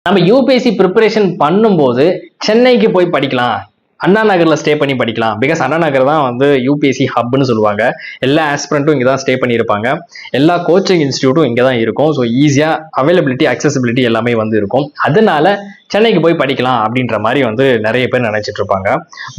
நம்ம UPSC preparation பண்ணும்போது சென்னைக்கு போய் படிக்கலாம், அண்ணா நகர்ல ஸ்டே பண்ணி படிக்கலாம். பிகாஸ் அண்ணா நகர் தான் வந்து யூபிஎஸ்சி ஹப்னு சொல்லுவாங்க. எல்லா ஆஸ்பிரண்ட்டும் இங்கே தான் ஸ்டே பண்ணியிருப்பாங்க. எல்லா கோச்சிங் இன்ஸ்டியூட்டும் இங்கே தான் இருக்கும். ஸோ ஈஸியாக அவைலபிலிட்டி அக்சசிபிலிட்டி எல்லாமே வந்து இருக்கும். அதனால சென்னைக்கு போய் படிக்கலாம் அப்படின்ற மாதிரி வந்து நிறைய பேர் நினைச்சிட்டு இருப்பாங்க.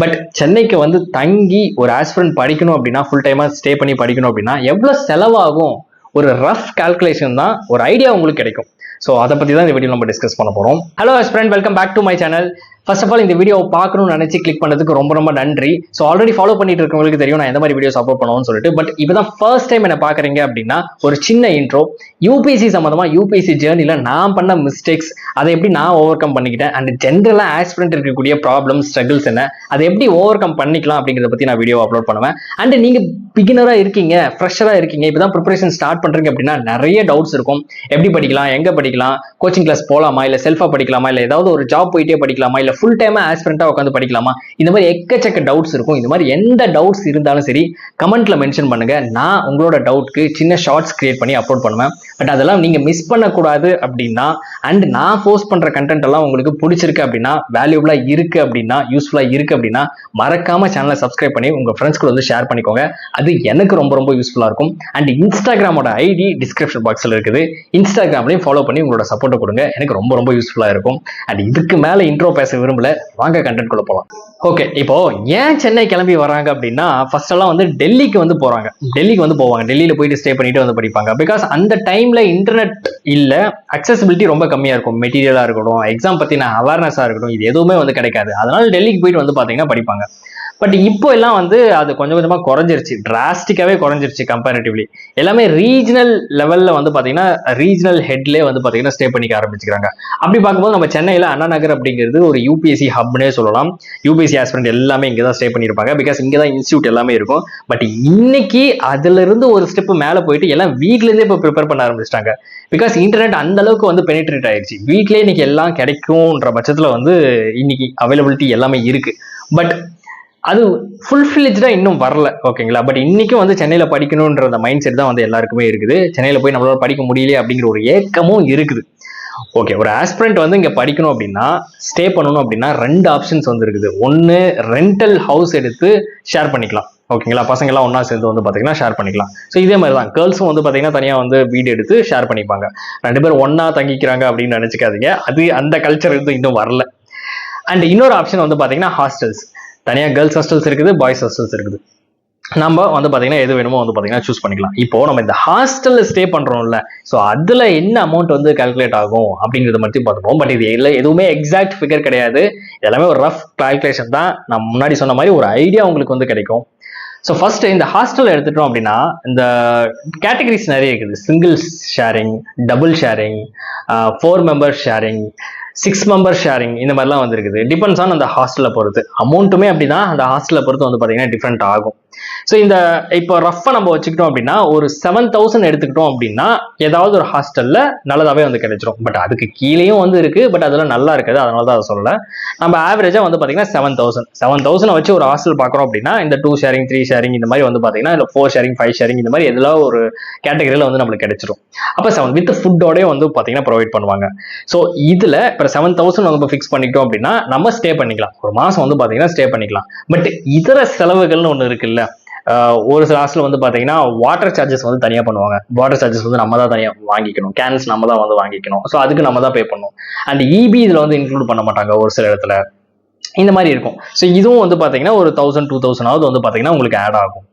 பட் சென்னைக்கு வந்து தங்கி ஒரு ஆஸ்பிரண்ட் படிக்கணும் அப்படின்னா, ஃபுல் டைமா ஸ்டே பண்ணி படிக்கணும் அப்படின்னா எவ்வளோ செலவாகும், ஒரு ரஃப் கால்குலேஷன் தான், ஒரு ஐடியா உங்களுக்கு கிடைக்கும். ஸோ அதை பற்றி தான் இந்த வீடியோ நம்ம டிஸ்கஸ் பண்ண போகிறோம். Hello aspirant, welcome back to my channel. First of all இந்த வீடியோ பார்க்கணும்னு நினைச்சு கிளிக் பண்ணதுக்கு ரொம்ப ரொம்ப நன்றி. ஸோ ஆல்ரெடி ஃபாலோ பண்ணிட்டு இருக்கவங்களுக்கு தெரியும் நான் எந்த மாதிரி வீடியோஸ் அப்லோட் பண்ணுவோம்னு சொல்லிட்டு. பட் இப்போ தான் ஃபர்ஸ்ட் டைம் என்ன பார்க்குறீங்க அப்படின்னா ஒரு சின்ன இன்ட்ரோ, யூபிஎஸ்சி சம்மந்தமாக யூபிஎஸ்சி ஜேர்னியில் நான் பண்ண மிஸ்டேக்ஸ், அதை எப்படி நான் ஓவர் கம் பண்ணிக்கிட்டேன், அண்ட் ஜென்ரலாக ஆஸ்பிரண்ட் இருக்கக்கூடிய ப்ராப்ளம்ஸ் ஸ்ட்ரகிள்ஸ் என்ன, அதை எப்படி ஓவர் கம் பண்ணிக்கலாம் அப்படிங்கிறத பற்றி நான் வீடியோ அப்லோட் பண்ணுவேன். அண்ட் நீங்கள் பிகினராக இருக்கீங்க, ஃப்ரெஷராக இருக்கீங்க, இப்போ தான் ப்ரிப்பரேஷன் ஸ்டார்ட் பண்ணுறீங்க அப்படின்னா நிறைய டவுட்ஸ் இருக்கும். எப்படி படிக்கலாம், எங்கே படிக்கலாம், கோச்சிங் கிளாஸ் போகலாமா, இல்லை செல்ஃபாக படிக்கலாமா, இல்லை ஏதாவது ஒரு ஜாப் போயிட்டே படிக்கலாமா, இல்லை ஃபுல் டைமா ஆஸ்பிரண்டா உட்காந்து படிக்கலாமா, இந்த மாதிரி எக்கச்சக்க டவுட்ஸ் இருக்கும். இந்த மாதிரி எந்த டவுட்ஸ் இருந்தாலும் சரி கமெண்ட்ல மென்ஷன் பண்ணுங்க. நான் உங்களோட டவுட்க்கு சின்ன ஷார்ட்ஸ் கிரியேட் பண்ணி அப்லோட் பண்ணுவேன். பட் அதெல்லாம் நீங்க மிஸ் பண்ணக்கூடாது அப்படின்னா, அண்ட் நான் போஸ்ட் பண்ற கண்டென்ட் எல்லாம் உங்களுக்கு பிடிச்சிருக்கு அப்படின்னா, வேல்யூபிளா இருக்கு அப்படின்னா, யூஸ்ஃபுல்லா இருக்கு அப்படின்னா, மறக்காம சேனலை சப்ஸ்கிரைப் பண்ணி உங்க ஃப்ரெண்ட்ஸ் கூட வந்து ஷேர் பண்ணிக்கோங்க. அது எனக்கு ரொம்ப ரொம்ப யூஸ்ஃபுல்லா இருக்கும். அண்ட் இன்ஸ்டாகிராமோட ஐடி டிஸ்கிரிப்ஷன் பாக்ஸ்ல இருக்குது. இன்ஸ்டாகிராம்லையும் ஃபாலோ பண்ணி உங்களோட சப்போர்ட்டை கொடுங்க, எனக்கு ரொம்ப ரொம்ப யூஸ்ஃபுல்லா இருக்கும். அண்ட் இதுக்கு மேல இன்ட்ரோ பேச விரும்பல, வாங்க கண்டென்ட் குள்ள போலாம். ஓகே, இப்போ ஏன் சென்னை கிளம்பி வராங்க அப்படின்னா, ஃபர்ஸ்ட் எல்லாம் வந்து டெல்லிக்கு வந்து போறாங்க, டெல்லிக்கு வந்து போவாங்க, டெல்லியில போயிட்டு ஸ்டே பண்ணிட்டு வந்து படிப்பாங்க. பிகாஸ் அந்த டைம்ல இன்டர்நெட் இல்ல, அக்சசிபிலிட்டி ரொம்ப கம்மியா இருக்கும். மெட்டீரியலா இருக்கட்டும், எக்ஸாம் பத்தின அவேர்னஸா இருக்கட்டும், இது எதுவுமே வந்து கிடைக்காது. அதனால டெல்லிக்கு போயிட்டு வந்து பாத்தீங்கன்னா படிப்பாங்க. பட் இப்போ எல்லாம் வந்து அது கொஞ்சம் கொஞ்சமா குறைஞ்சிருச்சு, டிராஸ்டிக்காவே குறைஞ்சிருச்சு கம்பேரிட்டிவ்லி. எல்லாமே ரீஜனல் லெவல்ல வந்து பாத்தீங்கன்னா ரீஜனல் ஹெட்லேயே வந்து பாத்தீங்கன்னா ஸ்டே பண்ணிக்க ஆரம்பிச்சுக்கிறாங்க. அப்படி பார்க்கும்போது நம்ம சென்னையில அண்ணா நகர் அப்படிங்கிறது ஒரு யூபிஎஸ்சி ஹப்னே சொல்லலாம். யூபிஎஸ்சி ஆஸ்பிரண்ட் எல்லாமே இங்கே தான் ஸ்டே பண்ணியிருப்பாங்க. பிகாஸ் இங்கே தான் இன்ஸ்டியூட் எல்லாமே இருக்கும். பட் இன்னைக்கு அதுல இருந்து ஒரு ஸ்டெப் மேலே போயிட்டு எல்லாம் வீட்ல இருந்தே இப்போ ப்ரிப்பேர் பண்ண ஆரம்பிச்சிட்டாங்க. பிகாஸ் இன்டர்நெட் அந்த அளவுக்கு வந்து பெனிட்ரேட் ஆயிடுச்சு. வீட்லயே இன்னைக்கு எல்லாம் கிடைக்கும்ன்ற பட்சத்துல வந்து இன்னைக்கு அவைலபிலிட்டி எல்லாமே இருக்கு. பட் அது ஃபுல்ஃபில்ஜா இன்னும் வரல, ஓகேங்களா? பட் இன்னைக்கும் வந்து சென்னையில படிக்கணும்ன்ற அந்த மைண்ட் செட் தான் வந்து எல்லாருக்குமே இருக்குது. சென்னையில போய் நம்மளால படிக்க முடியலையே அப்படிங்கிற ஒரு ஏக்கமும் இருக்குது. ஓகே, ஒரு ஆஸ்பிரண்ட் வந்து இங்க படிக்கணும் அப்படின்னா, ஸ்டே பண்ணணும் அப்படின்னா ரெண்டு ஆப்ஷன்ஸ் வந்து இருக்குது. ஒன்னு, ரெண்டல் ஹவுஸ் எடுத்து ஷேர் பண்ணிக்கலாம், ஓகேங்களா? பசங்க எல்லாம் ஒன்னா சேர்ந்து வந்து பாத்தீங்கன்னா ஷேர் பண்ணிக்கலாம். ஸோ இதே மாதிரி தான் கேர்ள்ஸும் வந்து பாத்தீங்கன்னா தனியா வந்து வீடு எடுத்து ஷேர் பண்ணிப்பாங்க. ரெண்டு பேரும் ஒன்னா தங்கிக்கிறாங்க அப்படின்னு நினைச்சுக்காதீங்க, அது அந்த கல்ச்சர் வந்து இன்னும் வரல. அண்ட் இன்னொரு ஆப்ஷன் வந்து பாத்தீங்கன்னா ஹாஸ்டல்ஸ். தனியாக கேர்ள்ஸ் ஹாஸ்டல்ஸ் இருக்குது, பாய்ஸ் ஹாஸ்டல்ஸ் இருக்குது. நம்ம வந்து பார்த்தீங்கன்னா எது வேணுமோ வந்து பார்த்தீங்கன்னா சூஸ் பண்ணிக்கலாம். இப்போ நம்ம இந்த ஹாஸ்டல்ல ஸ்டே பண்றோம்ல, ஸோ அதுல என்ன அமௌண்ட் வந்து கால்குலேட் ஆகும் அப்படிங்கிறத மட்டும் பார்த்துப்போம். பட் இது எதுவுமே எக்ஸாக்ட் ஃபிகர் கிடையாது, எல்லாமே ஒரு ரஃப் கால்குலேஷன் தான். நான் முன்னாடி சொன்ன மாதிரி ஒரு ஐடியா உங்களுக்கு வந்து கிடைக்கும். ஸோ ஃபர்ஸ்ட் இந்த ஹாஸ்டல் எடுத்துட்டோம் அப்படின்னா இந்த கேட்டகரிஸ் நிறைய இருக்குது. Single sharing, double sharing, 4 member sharing, 6 member sharing, இந்த மாதிரிலாம் வந்து இருக்குது. டிபெண்ட்ஸ் ஆன் அந்த ஹாஸ்டலை பொறுத்து. அமௌண்ட்டுமே அப்படிதான் அந்த ஹாஸ்டலை பொறுத்து வந்து பார்த்தீங்கன்னா டிஃப்ரெண்ட் ஆகும். ஸோ இந்த இப்போ ரஃபா நம்ம வச்சுக்கிட்டோம் அப்படின்னா ஒரு 7,000 எடுத்துக்கிட்டோம் அப்படின்னா ஏதாவது ஒரு ஹாஸ்டல்ல நல்லதாவே வந்து கிடைச்சிரும். பட் அதுக்கு கீழேயும் வந்து இருக்கு, பட் அதெல்லாம் நல்லா இருக்காது, அதனால தான் அதை சொல்லல. நம்ம ஆவரேஜா வந்து பாத்தீங்கன்னா 7,000 வச்சு ஒரு ஹாஸ்டல் பாக்குறோம் அப்படின்னா இந்த 2 ஷேரிங், 3 ஷேரிங் இந்த மாதிரி வந்து பாத்தீங்கன்னா 4 ஷேரிங், 5 ஷேரிங் இந்த மாதிரி எல்லாம் ஒரு கேட்டகரியில வந்து நம்மளுக்கு கிடைச்சிரும். அப்ப 7 வித் ஃபுட்டோட வந்து பாத்தீங்கன்னா ப்ரொவைட் பண்ணுவாங்க. ஸோ இதுல இப்போ 7,000 நம்ம ஃபிக்ஸ் பண்ணிட்டோம் அப்படின்னா நம்ம ஸ்டே பண்ணிக்கலாம், ஒரு மாசம் வந்து பாத்தீங்கன்னா ஸ்டே பண்ணிக்கலாம். பட் இதர செலவுகள்னு ஒண்ணு இருக்குல்ல, ஒரு சில ஹாஸ்டல் வந்து பாத்தீங்கன்னா வாட்டர் சார்ஜஸ் வந்து தனியா பண்ணுவாங்க. வாட்டர் சார்ஜஸ் வந்து நம்ம தான் தனியா வாங்கிக்கணும், கேன்ஸ் நம்ம தான் வந்து வாங்கிக்கணும். ஸோ அதுக்கு நம்ம தான் பே பண்ணணும். அண்ட் இபி இதுல வந்து இன்க்ளூட் பண்ண மாட்டாங்க ஒரு சில இடத்துல, இந்த மாதிரி இருக்கும். ஸோ இதுவும் வந்து பாத்தீங்கன்னா ஒரு 1,000 2,000 வந்து பாத்தீங்கன்னா உங்களுக்கு ஆட் ஆகும்.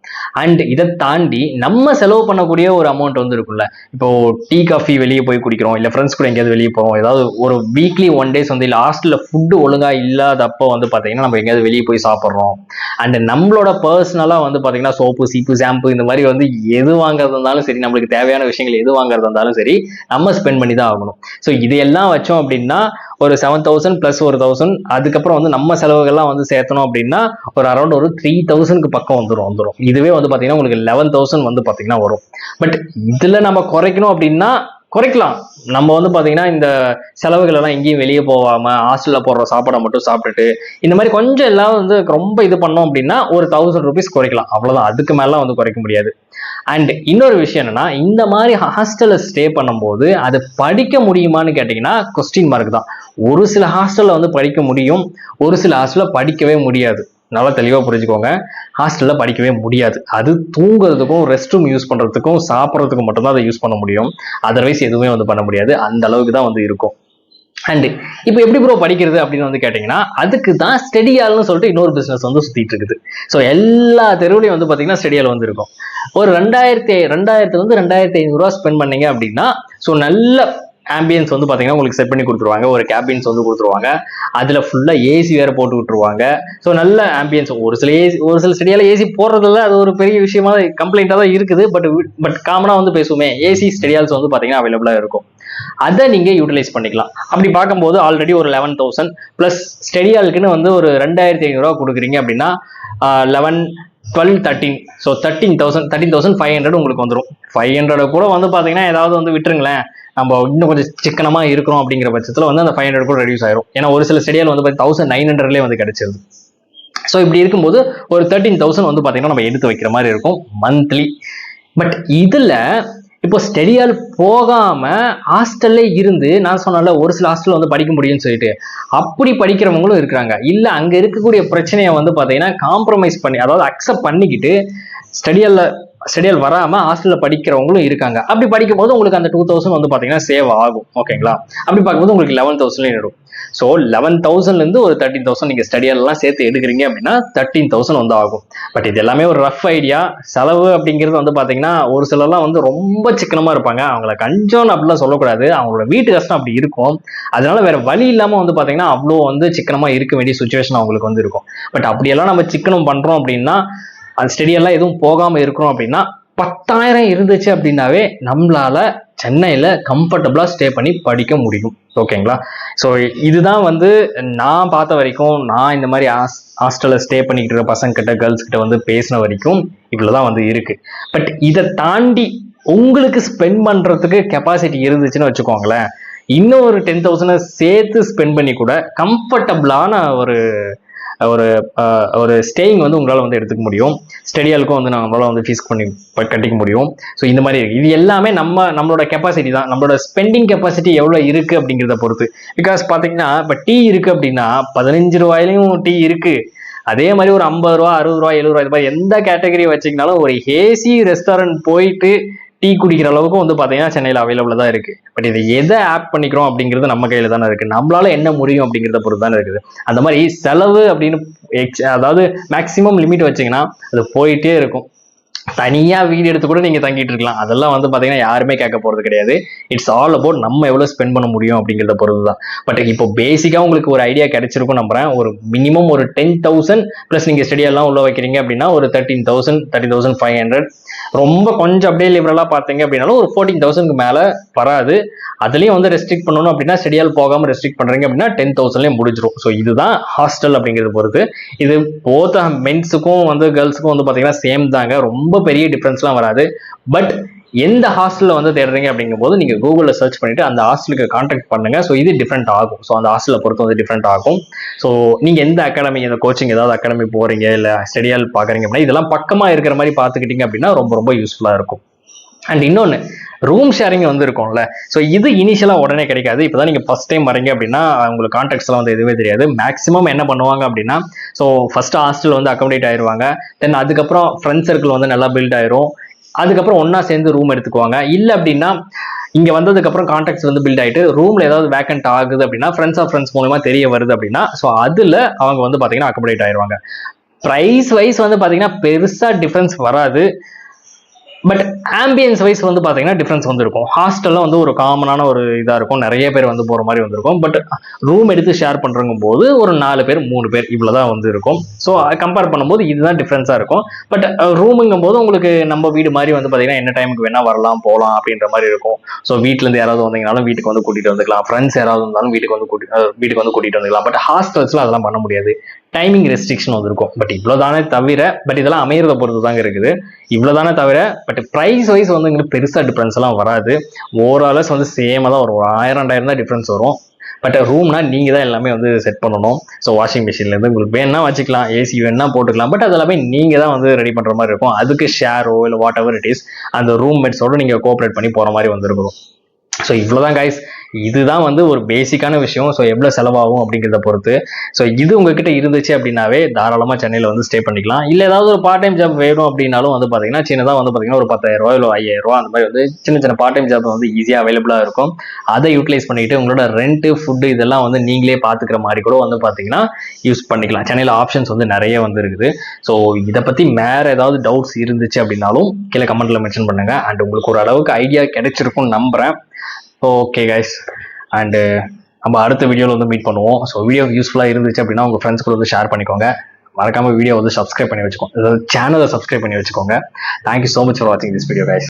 அண்ட் இதை தாண்டி நம்ம செலவு பண்ணக்கூடிய ஒரு அமௌண்ட் வந்து இருக்கும்ல. இப்போ டீ காஃபி வெளியே போய் குடிக்கிறோம், இல்லை ஃப்ரெண்ட்ஸ் கூட எங்கேயாவது வெளியே போகிறோம், ஏதாவது ஒரு வீக்லி 1 டேஸ் வந்து இல்லை ஹாஸ்டலில் ஃபுட்டு ஒழுங்கா இல்லாதப்போ வந்து பார்த்தீங்கன்னா நம்ம எங்கேயாவது வெளியே போய் சாப்பிட்றோம். அண்ட் நம்மளோட பர்சனலாக வந்து பார்த்தீங்கன்னா சோப்பு, சீப்பு, ஷாம்பு இந்த மாதிரி வந்து எது வாங்குறது இருந்தாலும் சரி, நம்மளுக்கு தேவையான விஷயங்கள் எது வாங்குறது இருந்தாலும் சரி நம்ம ஸ்பெண்ட் பண்ணி தான் ஆகணும். ஸோ இதையெல்லாம் வச்சோம் அப்படின்னா ஒரு 7,000 பிளஸ் 1,000, அதுக்கப்புறம் வந்து நம்ம செலவுகள்லாம் வந்து சேர்த்தணும் அப்படின்னா ஒரு அரௌண்ட் ஒரு 3,000க்கு பக்கம் வந்துடும். இதுவே வந்து பாத்தீங்கன்னா உங்களுக்கு 11,000 வந்து பாத்தீங்கன்னா வரும். பட் இதுல நம்ம குறைக்கணும் அப்படின்னா குறைக்கலாம். நம்ம வந்து பாத்தீங்கன்னா இந்த செலவுகள் எல்லாம் எங்கேயும் வெளியே போகாம ஹாஸ்டல்ல போடுற சாப்பாடை மட்டும் சாப்பிட்டுட்டு இந்த மாதிரி கொஞ்சம் எல்லாம் வந்து ரொம்ப இது பண்ணோம் அப்படின்னா ஒரு 1,000 rupees குறைக்கலாம், அவ்வளவுதான். அதுக்கு மேல வந்து குறைக்க முடியாது. அண்ட் இன்னொரு விஷயம் என்னன்னா, இந்த மாதிரி ஹாஸ்டல்ல ஸ்டே பண்ணும்போது அது படிக்க முடியுமான்னு கேட்டீங்கன்னா கொஸ்டின் மார்க் தான். ஒரு சில ஹாஸ்டல்ல வந்து படிக்க முடியும், ஒரு சில ஹாஸ்டல்ல படிக்கவே முடியாது. நல்லா தெளிவா புரிஞ்சுக்கோங்க. ஹாஸ்டல்ல படிக்கவே முடியாது. அது தூங்குறதுக்கும் ரெஸ்ட் ரூம் யூஸ் பண்றதுக்கும் சாப்பிட்றதுக்கும் மட்டும்தான் அதை யூஸ் பண்ண முடியும். அதர்வைஸ் எதுவுமே வந்து பண்ண முடியாது. அந்த அளவுக்கு தான் வந்து இருக்கும். அண்ட் இப்போ எப்படி ப்ரோ படிக்கிறது அப்படின்னு வந்து கேட்டீங்கன்னா, அதுக்கு தான் ஸ்டெடியால்னு சொல்லிட்டு இன்னொரு பிசினஸ் வந்து சுத்திட்டு இருக்குது. ஸோ எல்லா தெருவுலையும் வந்து பாத்தீங்கன்னா ஸ்டெடியால் வந்து இருக்கும். ஒரு 2500 ரூபா ஸ்பெண்ட் பண்ணீங்க அப்படின்னா, ஸோ நல்ல ஆம்பியன்ஸ் வந்து பாத்தீங்கன்னா உங்களுக்கு செட் பண்ணி கொடுத்துருவாங்க. ஒரு கேபின்ஸ் வந்து கொடுத்துருவாங்க. அதுல ஃபுல்லா ஏசி வேற போட்டு விட்டுருவாங்க. ஸோ நல்ல ஆம்பியன்ஸ். ஒரு சில ஸ்டெடியால ஏசி போடுறதுல அது ஒரு பெரிய விஷயமா கம்ப்ளைண்டா தான் இருக்குது. பட் காமனா வந்து பேசுவோமே, ஏசி ஸ்டெடியால்ஸ் வந்து பாத்தீங்கன்னா அவைலபிளா இருக்கும். அதை நீங்க யூட்டிலைஸ் பண்ணிக்கலாம். அப்படி பார்க்கும்போது ஆல்ரெடி ஒரு 11,000 பிளஸ் ஸ்டெடியாலுக்குன்னு வந்து ஒரு 2,500 ரூபா கொடுக்குறீங்க அப்படின்னா 11, 12, 13, ஸோ 13,500 உங்களுக்கு வந்துடும். 500 கூட வந்து பாத்தீங்கன்னா ஏதாவது வந்து விட்டுருங்களேன், நம்ம இன்னும் கொஞ்சம் சிக்கனமா இருக்கிறோம் அப்படிங்கிற பட்சத்துல வந்து அந்த 500 கூட ரெடியூஸ் ஆயிரும். ஏன்னா ஒரு சில ஸ்டெடியால் வந்து 1900 வந்து கிடைச்சிருது. ஸோ இப்படி இருக்கும்போது ஒரு 13,000 வந்து பாத்தீங்கன்னா நம்ம எடுத்து வைக்கிற மாதிரி இருக்கும் மந்த்லி. பட் இதுல இப்போ ஸ்டெடியால் போகாம ஹாஸ்டல்ல இருந்து, நான் சொன்னல ஒரு சில ஹாஸ்டல்ல வந்து படிக்க முடியும்னு சொல்லிட்டு, அப்படி படிக்கிறவங்களும் இருக்கிறாங்க. இல்ல அங்க இருக்கக்கூடிய பிரச்சனையை வந்து பாத்தீங்கன்னா காம்ப்ரமைஸ் பண்ணி, அதாவது அக்செப்ட் பண்ணிக்கிட்டு ஸ்டெடியால் வராம ஹாஸ்டல்ல படிக்கிறவங்களும் இருக்காங்க. அப்படி படிக்கும் போது உங்களுக்கு அந்த 2,000 வந்து பாத்தீங்கன்னா சேவ் ஆகும். ஓகேங்களா? அப்படி பார்க்கும்போது உங்களுக்கு 11,000 வரும். ஸோ 11,000 இருந்து ஒரு 13,000 நீங்க ஸ்டடியால் எல்லாம் சேர்த்து எடுக்கிறீங்க அப்படின்னா 13,000 வந்து ஆகும். பட் இது எல்லாமே ஒரு ரஃப் ஐடியா. செலவு அப்படிங்கிறது வந்து பாத்தீங்கன்னா ஒரு சிலர்லாம் வந்து ரொம்ப சிக்கனமா இருப்பாங்க. அவங்களை கஞ்சோன்னு அப்படிலாம் சொல்லக்கூடாது. அவங்களோட வீட்டு கஷ்டம் அப்படி இருக்கும். அதனால வேற வழி இல்லாம வந்து பாத்தீங்கன்னா அவ்வளோ வந்து சிக்கனமா இருக்க வேண்டிய சுச்சுவேஷன் அவங்களுக்கு வந்து இருக்கும். பட் அப்படியெல்லாம் நம்ம சிக்கனம் பண்றோம் அப்படின்னா, அந்த ஸ்டெடியெல்லாம் எதுவும் போகாம இருக்கிறோம் அப்படின்னா 10,000 இருந்துச்சு அப்படின்னாவே நம்மளால சென்னையில கம்ஃபர்டபுளா ஸ்டே பண்ணி படிக்க முடியும். ஓகேங்களா? ஸோ இதுதான் வந்து நான் பார்த்த வரைக்கும், நான் இந்த மாதிரி ஹாஸ்டல்ல ஸ்டே பண்ணிக்கிட்டு இருக்க பசங்க கிட்ட, கேர்ள்ஸ் கிட்ட வந்து பேசின வரைக்கும் இவ்வளவுதான் வந்து இருக்கு. பட் இதை தாண்டி உங்களுக்கு ஸ்பெண்ட் பண்றதுக்கு கெப்பாசிட்டி இருந்துச்சுன்னு வச்சுக்கோங்களேன், இன்னும் ஒரு 10,000 சேர்த்து ஸ்பெண்ட் பண்ணி கூட கம்ஃபர்டபுளான ஒரு ஒரு ஒரு ஸ்டேயிங் வந்து உங்களால் வந்து எடுத்துக்க முடியும். ஸ்டெடியாலுக்கும் வந்து நம்மளால வந்து ஃபீஸ் பண்ணி கட்டிக்க முடியும். ஸோ இந்த மாதிரி இருக்கு. இது எல்லாமே நம்மளோட கெப்பாசிட்டி தான். நம்மளோட ஸ்பெண்டிங் கெப்பாசிட்டி எவ்வளோ இருக்கு அப்படிங்கிறத பொறுத்து. பிகாஸ் பார்த்தீங்கன்னா இப்போ டீ இருக்கு அப்படின்னா 15 ரூபாயிலையும் டீ இருக்கு. அதே மாதிரி ஒரு 50 ரூபா, 60 ரூபா, 70 ரூபா, இது மாதிரி எந்த கேட்டகரி வச்சிங்கனாலும் ஒரு ஏசி ரெஸ்டாரண்ட் போயிட்டு டீ குடிக்கிற அளவுக்கு வந்து பாத்தீங்கன்னா சென்னையில் அவைலபிள் தான் இருக்கு. பட் இதை எதை ஆப் பண்ணிக்கிறோம் அப்படிங்கிறது நம்ம கையில தானே இருக்கு. நம்மளால என்ன முடியும் அப்படிங்கிறத பொறுத்து தானே இருக்குது. அந்த மாதிரி செலவு அப்படின்னு அதாவது மேக்சிமம் லிமிட் வச்சீங்கன்னா அது போயிட்டே இருக்கும். தனியா வீடு எடுத்து கூட நீங்க தங்கிட்டு இருக்கலாம். அதெல்லாம் வந்து பாத்தீங்கன்னா யாருமே கேட்க போறது கிடையாது. இட்ஸ் ஆல் அபவுட் நம்ம எவ்வளவு ஸ்பெண்ட் பண்ண முடியும் அப்படிங்கிறத பொறுத்து தான். பட் இப்போ பேசிக்கா உங்களுக்கு ஒரு ஐடியா கிடைச்சிருக்கும் நம்புறேன். ஒரு மினிமம் ஒரு 10,000 பிளஸ் நீங்க ஸ்டெடியெல்லாம் உள்ள வைக்கிறீங்க அப்படின்னா ஒரு 13,000, 13,500. ரொம்ப கொஞ்சம் அப்படியே லிபரலா பாத்தீங்க அப்படின்னாலும் ஒரு 14,000க்கு மேல வராது. அதுலயும் வந்து ரெஸ்ட்ரிக்ட் பண்ணணும் அப்படின்னா ஸ்டெடியால் போகாம ரெஸ்ட்ரிக்ட் பண்றீங்க அப்படின்னா 10,000லயே முடிஞ்சிடும். ஸோ இதுதான் ஹாஸ்டல் அப்படிங்கிறது பொறுத்து. இது போத் மென்ஸுக்கும் வந்து கேர்ள்ஸுக்கும் வந்து பாத்தீங்கன்னா சேம் தாங்க. ரொம்ப பெரிய டிஃபரன்ஸ்லாம் வராது. பட் எந்த ஹாஸ்டல்ல வந்து தேடுறீங்க அப்படிங்கும் போது நீங்க கூகுள்ல சர்ச் பண்ணிட்டு அந்த ஹாஸ்டலுக்கு கான்டாக்ட் பண்ணுங்க. ஸோ இது டிஃப்ரெண்ட் ஆகும். ஸோ அந்த ஹாஸ்டலை பொறுத்து வந்து டிஃப்ரெண்ட் ஆகும். ஸோ நீங்க எந்த அகாடமி, இந்த கோச்சிங் ஏதாவது அகாடமி போறீங்க இல்ல ஸ்டெடியால் பாக்குறீங்க அப்படின்னா இதெல்லாம் பக்கமா இருக்கிற மாதிரி பாத்துக்கிட்டீங்க அப்படின்னா ரொம்ப ரொம்ப யூஸ்ஃபுல்லா இருக்கும். அண்ட் இன்னொன்னு, ரூம் ஷேரிங் வந்து இருக்கும்ல. ஸோ இது இனிஷியலா உடனே கிடைக்காது. இப்போதான் நீங்க ஃபர்ஸ்ட் டைம் வரீங்க அப்படின்னா உங்களுக்கு கான்டாக்ட்ஸ் எல்லாம் வந்து எதுவுமே தெரியாது. மேக்ஸிமம் என்ன பண்ணுவாங்க அப்படின்னா, ஸோ ஃபர்ஸ்ட் ஹாஸ்டல் வந்து அகாமடேட் ஆயிருவாங்க. தென் அதுக்கப்புறம் ஃப்ரெண்ட் சர்க்கிள் வந்து நல்லா பில்ட் ஆயிரும். அதுக்கப்புறம் ஒன்னா சேர்ந்து ரூம் எடுத்துக்குவாங்க. இல்ல அப்படின்னா இங்க வந்ததுக்கு அப்புறம் கான்டாக்ட்ஸ் வந்து பில்ட் ஆயிட்டு ரூம்ல ஏதாவது வேக்கண்ட் ஆகுது அப்படின்னா ஃப்ரெண்ட்ஸ் ஆஃப் ஃப்ரெண்ட்ஸ் மூலமா தெரிய வருது அப்படின்னா ஸோ அதுல அவங்க வந்து பாத்தீங்கன்னா அகாமடேட் ஆயிருவாங்க. பிரைஸ் வைஸ் வந்து பாத்தீங்கன்னா பெருசா டிஃபரன்ஸ் வராது. பட் ஆம்பியன்ஸ் வைஸ் வந்து பாத்தீங்கன்னா டிஃபரன்ஸ் வந்து இருக்கும். ஹாஸ்டல்ல வந்து ஒரு காமனான ஒரு இதா இருக்கும். நிறைய பேர் வந்து போற மாதிரி வந்திருக்கும். பட் ரூம் எடுத்து ஷேர் பண்றங்கும் போது ஒரு 4 பேர் 3 பேர் இவ்வளவுதான் வந்து இருக்கும். ஸோ கம்பேர் பண்ணும்போது இதுதான் டிஃபரன்ஸா இருக்கும். பட் ரூமுங்கும் போது உங்களுக்கு நம்ம வீடு மாதிரி வந்து பாத்தீங்கன்னா என்ன டைமுக்கு வேணா வரலாம் போகலாம் அப்படின்ற மாதிரி இருக்கும். ஸோ வீட்டுல இருந்து யாராவது வந்தீங்கனாலும் வீட்டுக்கு வந்து கூட்டிட்டு வந்துக்கலாம். ஃப்ரெண்ட்ஸ் யாராவது இருந்தாலும் வீட்டுக்கு வந்து கூட்டிட்டு வந்துக்கலாம். பட் ஹாஸ்டல்ஸ்ல அதெல்லாம் பண்ண முடியாது. டைமிங் ரெஸ்ட்ரிக்ஷன் வந்து இருக்கும். பட் இவ்வளவுதானே தவிர, பட் இதெல்லாம் அமையறத பொறுத்து தாங்க இருக்குது. இவ்வளவுதானே தவிர பட் பிரைஸ் வைஸ் வந்து பெருசா டிஃபரன்ஸ் எல்லாம் வராது. ஓவராலஸ் வந்து சேமா தான் வரும். 1000, 2000 தான் டிஃபரன்ஸ் வரும். பட் ரூம்னா நீங்கள் தான் எல்லாமே வந்து செட் பண்ணணும். ஸோ வாஷிங் மிஷின்லேருந்து உங்களுக்கு வேணா வச்சுக்கலாம், ஏசி வேணா போட்டுக்கலாம், பட் அது எல்லாமே நீங்கள் தான் வந்து ரெடி பண்ணுற மாதிரி இருக்கும். அதுக்கு ஷேரோ இல்லை வாட் எவர் இட் இஸ் அந்த ரூம்மேட்ஸோடு நீங்கள் கோஆப்ரேட் பண்ணி போகிற மாதிரி வந்துருக்கும். ஸோ இவ்வளோதான் கைஸ், இதுதான் வந்து ஒரு பேசிக்கான விஷயம். ஸோ எவ்வளோ செலவாகும் அப்படிங்கிறத பொறுத்து. ஸோ இது உங்ககிட்ட இருந்துச்சு அப்படின்னாவே தாராளமாக சென்னையில் வந்து ஸ்டே பண்ணிக்கலாம். இல்லை ஏதாவது ஒரு பார்ட் டைம் ஜாப் வேணும் அப்படின்னாலும் வந்து பார்த்தீங்கன்னா சின்னதாக வந்து பார்த்தீங்கன்னா ஒரு 10,000 இல்லை 5,000 அந்த மாதிரி வந்து சின்ன சின்ன பார்ட் டைம் ஜாப் வந்து ஈஸியாக அவைலபிளாக இருக்கும். அதை யூட்டிலைஸ் பண்ணிட்டு உங்களோட ரெண்ட்டு ஃபுட்டு இதெல்லாம் வந்து நீங்களே பார்த்துக்கிற மாதிரி கூட வந்து பார்த்தீங்கன்னா யூஸ் பண்ணிக்கலாம். சென்னையில் ஆப்ஷன்ஸ் வந்து நிறைய வந்து இருக்குது. ஸோ இதை பற்றி வேறு ஏதாவது டவுட்ஸ் இருந்துச்சு அப்படின்னாலும் கீழே கமெண்ட்டில் மென்ஷன் பண்ணுங்கள். அண்ட் உங்களுக்கு ஒரு அளவுக்கு ஐடியா கிடைச்சிருக்கும்னு நம்புகிறேன். ஓகே கைஸ், அண்டு நம்ம அடுத்த வீடியோவில் வந்து மீட் பண்ணுவோம். ஸோ வீடியோ யூஸ்ஃபுல்லாக இருந்துச்சு அப்படின்னா உங்கள் ஃப்ரெண்ட்ஸ் கூட வந்து ஷேர் பண்ணிக்கோங்க. மறக்காமல் வீடியோ வந்து சப்ஸ்கிரைப் பண்ணி வச்சுக்கோங்க, சேனலை சப்ஸ்கிரைப் பண்ணி வச்சுக்கோங்க. தேங்க்யூ ஸோ மச் ஃபார் வாட்சிங் திஸ் வீடியோ கைஸ்.